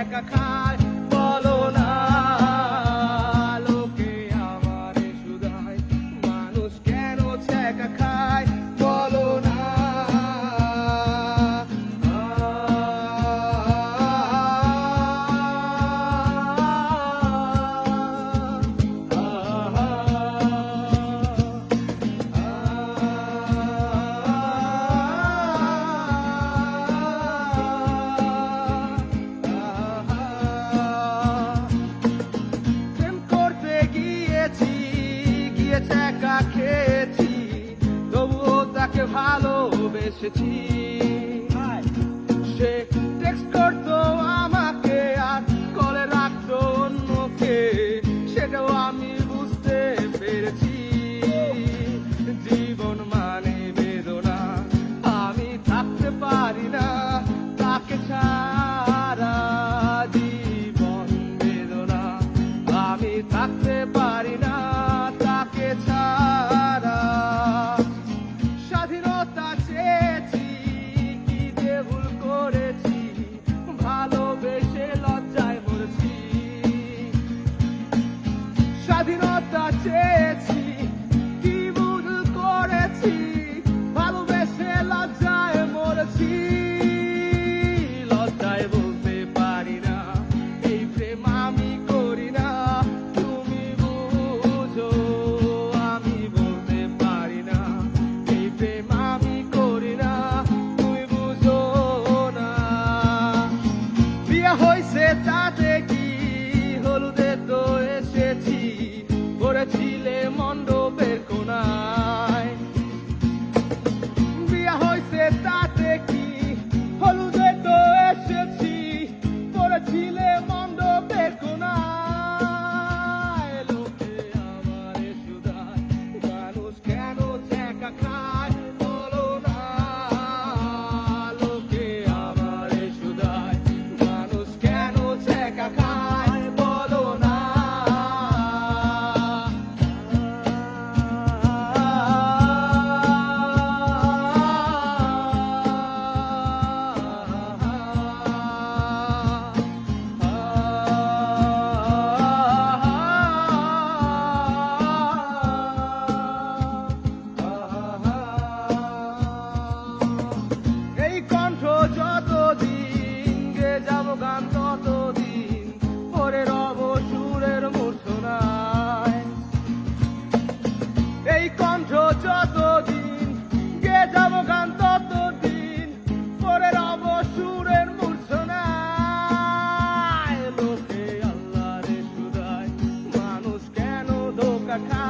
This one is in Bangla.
ছ্যাঁকা খায় বলো না, লোকে আমারে শুধায় মানুষ কেন ছ্যাঁকা খায় বলো না। ছ্যাঁকা খেয়েছি তবুও তাকে ভালোবেসেছি, সে টেক্সট করতো আমাকে আর কলে রাখতো অন্যকে, সেটাও আমি বুঝতে পেরেছি। জীবন মানে বেদনা, আমি থাকতে পারি না তাকে ছাড়া। জীবন বেদনা, আমি থাকতে পারি না তাকে ছাড়া। স্বাধীনতা চেয়েছি, কি যে ভুল করেছি, ভালোবেসে লজ্জায় মরেছি। স্বাধীনতা চেয়েছি, কি ভুল করেছি, ভালোবেসে লজ্জায় মরেছি। লজ্জায় বলতে পারি না এই প্রেম আমি করি না, তুমি বুঝো। আমি বলতে পারি না এই প্রেম আমি করি না, তুমি বুঝো না। বিয়ে হয়েছে তাতে কি, হলুদে তো এসেছি, পড়েছিলে মণ্ডপের কোনায়। বিয়ে হয়েছে তাতে কি, হলুদে তো এসেছি, পড়েছিলে মণ্ডপের কোনায়। লোকে আমারে শুধায় মানুষ কেন ছ্যাঁকা খায় বলো না, লোকে আমারে শুধায় মানুষ কেন ছ্যাঁকা খায় বলো না। এই কণ্ঠ যতদিন গে যাব গান ততদিন পরে রব সুরের মূর্ছনায়। এই কণ্ঠ যতদিন গে যাব গান ততদিন পরে রব সুরের মূর্ছনায়। লোকে আল্লাহরে শুধায় মানুষ কেন ধোঁকা খায়।